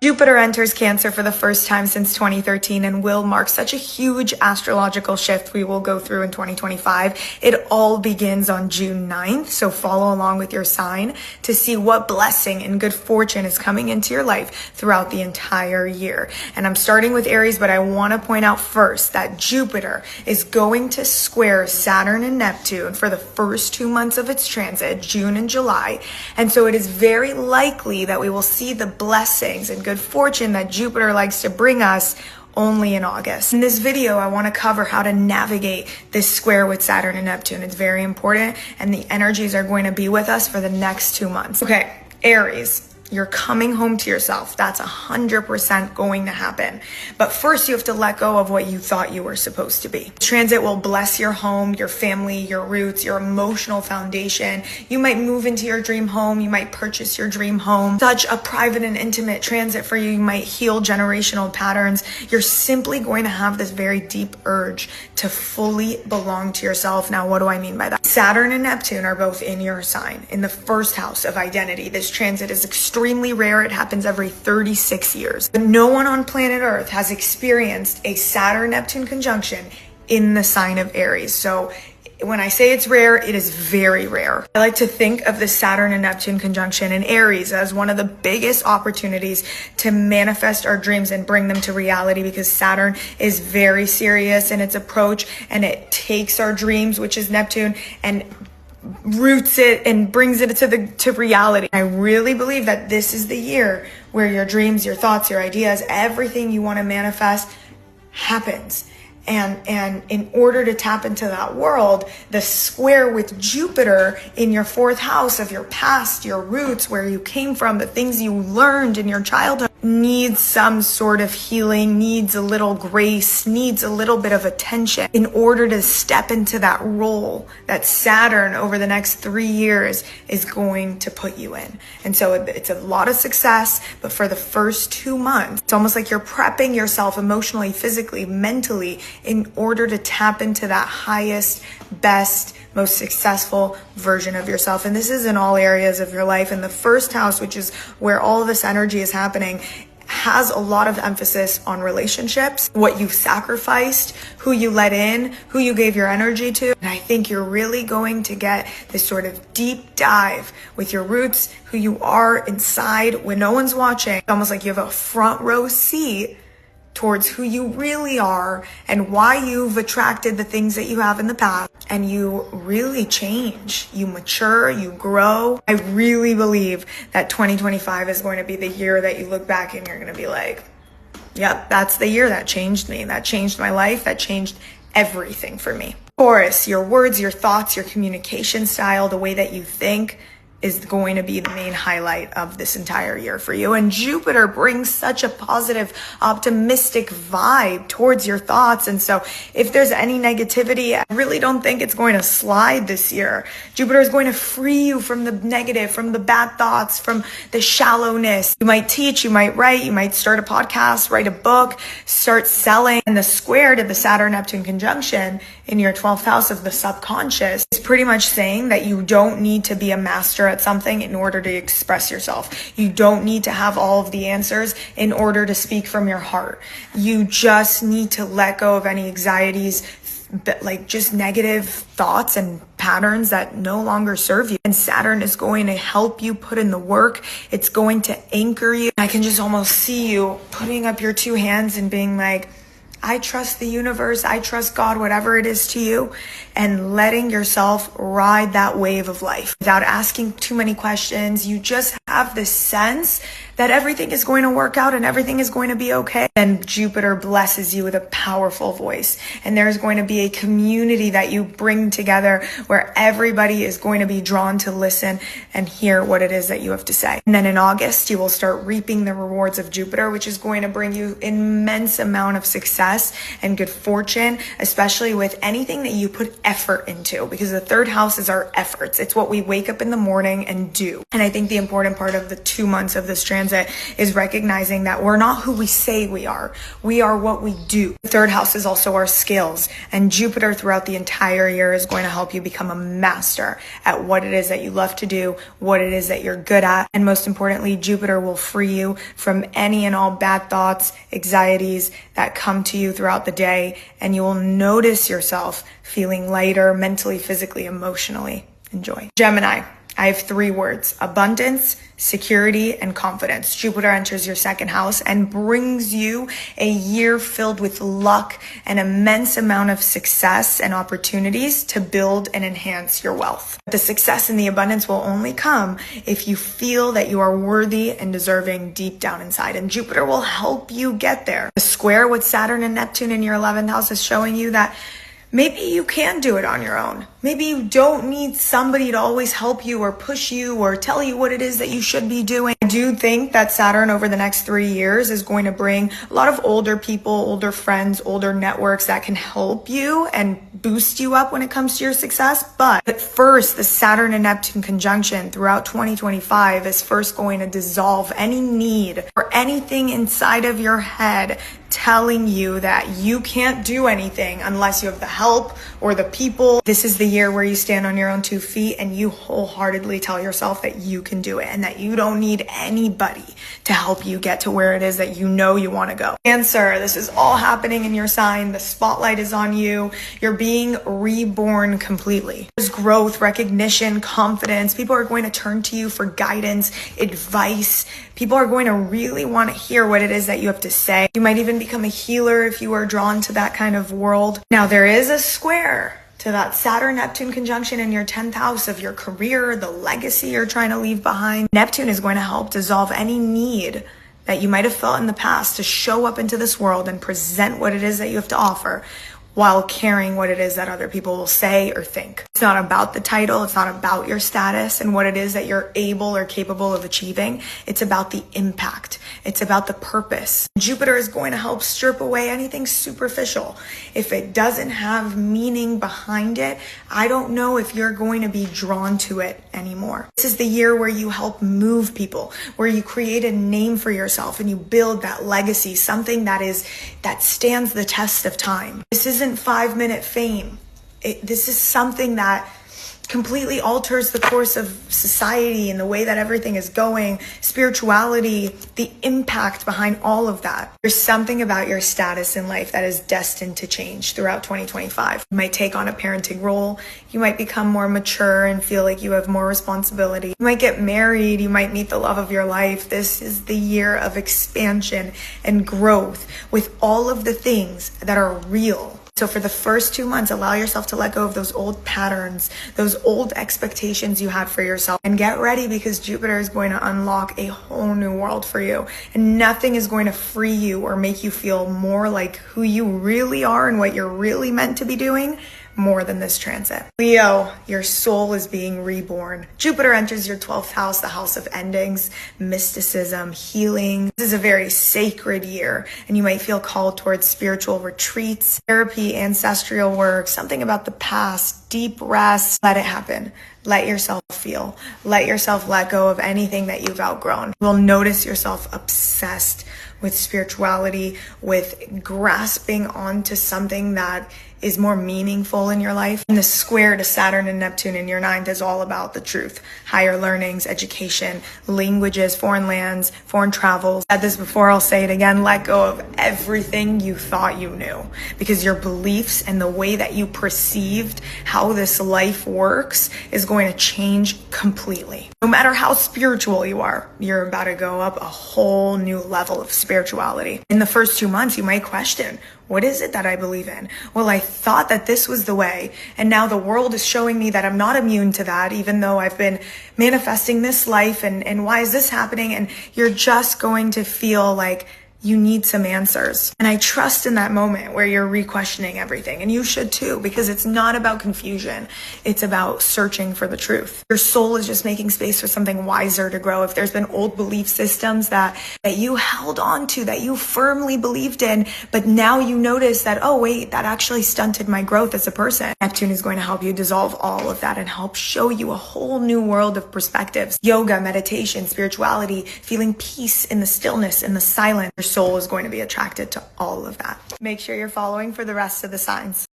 Jupiter enters Cancer for the first time since 2013 and will mark such a huge astrological shift we will go through in 2025. It all begins on June 9th, so follow along with your sign to see what blessing and good fortune is coming into your life throughout the entire year. And I'm starting with Aries, but I want to point out first that Jupiter is going to square Saturn and Neptune for the first 2 months of its transit, June and July. And so it is very likely that we will see the blessings and good fortune that Jupiter likes to bring us only in August. In this video, I want to cover how to navigate this square with Saturn and Neptune. It's very important, and the energies are going to be with us for the next 2 months. Okay, Aries. You're coming home to yourself. That's 100% going to happen. But first, you have to let go of what you thought you were supposed to be. Transit will bless your home, your family, your roots, your emotional foundation. You might move into your dream home. You might purchase your dream home. Such a private and intimate transit for you. You might heal generational patterns. You're simply going to have this very deep urge to fully belong to yourself. Now, what do I mean by that? Saturn and Neptune are both in your sign, in the first house of identity. This transit is extremely rare. It happens every 36 years. But no one on planet Earth has experienced a Saturn-Neptune conjunction in the sign of Aries. So when I say it's rare, it is very rare. I like to think of the Saturn and Neptune conjunction in Aries as one of the biggest opportunities to manifest our dreams and bring them to reality, because Saturn is very serious in its approach, and it takes our dreams, which is Neptune, and roots it and brings it to reality. I really believe that this is the year where your dreams, your thoughts, your ideas, everything you want to manifest happens. And in order to tap into that world, the square with Jupiter in your fourth house of your past, your roots, where you came from, the things you learned in your childhood, needs some sort of healing, needs a little grace, needs a little bit of attention in order to step into that role that Saturn over the next 3 years is going to put you in. And so it's a lot of success, but for the first 2 months, it's almost like you're prepping yourself emotionally, physically, mentally, in order to tap into that highest, best, most successful version of yourself. And this is in all areas of your life. And the first house, which is where all of this energy is happening, has a lot of emphasis on relationships, what you've sacrificed, who you let in, who you gave your energy to. And I think you're really going to get this sort of deep dive with your roots, who you are inside when no one's watching. It's almost like you have a front row seat towards who you really are and why you've attracted the things that you have in the past. And you really change, you mature, you grow. I really believe that 2025 is going to be the year that you look back and you're going to be like, yep, that's the year that changed me. That changed my life. That changed everything for me. Taurus, your words, your thoughts, your communication style, the way that you think is going to be the main highlight of this entire year for you. And Jupiter brings such a positive, optimistic vibe towards your thoughts. And so if there's any negativity, I really don't think it's going to slide this year. Jupiter is going to free you from the negative, from the bad thoughts, from the shallowness. You might teach, you might write, you might start a podcast, write a book, start selling. And the square to the Saturn-Neptune conjunction in your 12th house of the subconscious is pretty much saying that you don't need to be a master at something in order to express yourself. You don't need to have all of the answers in order to speak from your heart. You just need to let go of any anxieties, like just negative thoughts and patterns that no longer serve you. And Saturn is going to help you put in the work. It's going to anchor you. I can just almost see you putting up your 2 hands and being like, I trust the universe, I trust God, whatever it is to you, and letting yourself ride that wave of life without asking too many questions. You just have this sense that everything is going to work out and everything is going to be okay. And Jupiter blesses you with a powerful voice. And there's going to be a community that you bring together where everybody is going to be drawn to listen and hear what it is that you have to say. And then in August, you will start reaping the rewards of Jupiter, which is going to bring you immense amount of success success and good fortune, especially with anything that you put effort into, because the third house is our efforts. It's what we wake up in the morning and do. And I think the important part of the 2 months of this transit is recognizing that we're not who we say we are. We are what we do. The third house is also our skills, and Jupiter throughout the entire year is going to help you become a master at what it is that you love to do, what it is that you're good at. And most importantly, Jupiter will free you from any and all bad thoughts, anxieties that come to you throughout the day, and you will notice yourself feeling lighter mentally, physically, emotionally. Enjoy. Gemini, I have 3 words: abundance, security, and confidence. Jupiter enters your second house and brings you a year filled with luck, an immense amount of success and opportunities to build and enhance your wealth. The success and the abundance will only come if you feel that you are worthy and deserving deep down inside, and Jupiter will help you get there. The square with Saturn and Neptune in your 11th house is showing you that maybe you can do it on your own. Maybe you don't need somebody to always help you or push you or tell you what it is that you should be doing. I do think that Saturn over the next 3 years is going to bring a lot of older people, older friends, older networks that can help you and boost you up when it comes to your success. But first, the Saturn and Neptune conjunction throughout 2025 is first going to dissolve any need for anything inside of your head telling you that you can't do anything unless you have the help or the people. This is the year where you stand on your own 2 feet and you wholeheartedly tell yourself that you can do it and that you don't need anybody to help you get to where it is that you know you want to go. Cancer, this is all happening in your sign. The spotlight is on you. You're being reborn completely. There's growth, recognition, confidence. People are going to turn to you for guidance, advice. People are going to really want to hear what it is that you have to say. You might even become a healer if you are drawn to that kind of world. Now, there is a square to that Saturn-Neptune conjunction in your 10th house of your career, the legacy you're trying to leave behind. Neptune is going to help dissolve any need that you might have felt in the past to show up into this world and present what it is that you have to offer, while caring what it is that other people will say or think. It's not about the title. It's not about your status and what it is that you're able or capable of achieving. It's about the impact. It's about the purpose. Jupiter is going to help strip away anything superficial. If it doesn't have meaning behind it, I don't know if you're going to be drawn to it anymore. This is the year where you help move people, where you create a name for yourself and you build that legacy, something that stands the test of time. This isn't 5-minute fame. This is something that completely alters the course of society and the way that everything is going, spirituality, the impact behind all of that. There's something about your status in life that is destined to change throughout 2025. You might take on a parenting role. You might become more mature and feel like you have more responsibility. You might get married. You might meet the love of your life. This is the year of expansion and growth with all of the things that are real. So for the first 2 months, allow yourself to let go of those old patterns, those old expectations you had for yourself, and get ready, because Jupiter is going to unlock a whole new world for you. And nothing is going to free you or make you feel more like who you really are and what you're really meant to be doing more than this transit. Leo, your soul is being reborn. Jupiter enters your 12th house, the house of endings, mysticism, healing. This is a very sacred year, and you might feel called towards spiritual retreats, therapy, ancestral work, something about the past, deep rest. Let it happen. Let yourself feel. Let yourself let go of anything that you've outgrown. You will notice yourself obsessed with spirituality, with grasping onto something that is more meaningful in your life. And the square to Saturn and Neptune in your 9th is all about the truth. Higher learnings, education, languages, foreign lands, foreign travels. I said this before, I'll say it again. Let go of everything you thought you knew, because your beliefs and the way that you perceived how this life works is going to change completely. No matter how spiritual you are, you're about to go up a whole new level of spirituality. In the first 2 months, you might question, what is it that I believe in? Well, I thought that this was the way, and now the world is showing me that I'm not immune to that, even though I've been manifesting this life, and why is this happening? And you're just going to feel like you need some answers. And I trust in that moment where you're re-questioning everything. And you should too, because it's not about confusion. It's about searching for the truth. Your soul is just making space for something wiser to grow. If there's been old belief systems that you held on to, that you firmly believed in, but now you notice that, oh wait, that actually stunted my growth as a person. Neptune is going to help you dissolve all of that and help show you a whole new world of perspectives. Yoga, meditation, spirituality, feeling peace in the stillness, in the silence. Your soul is going to be attracted to all of that. Make sure you're following for the rest of the signs.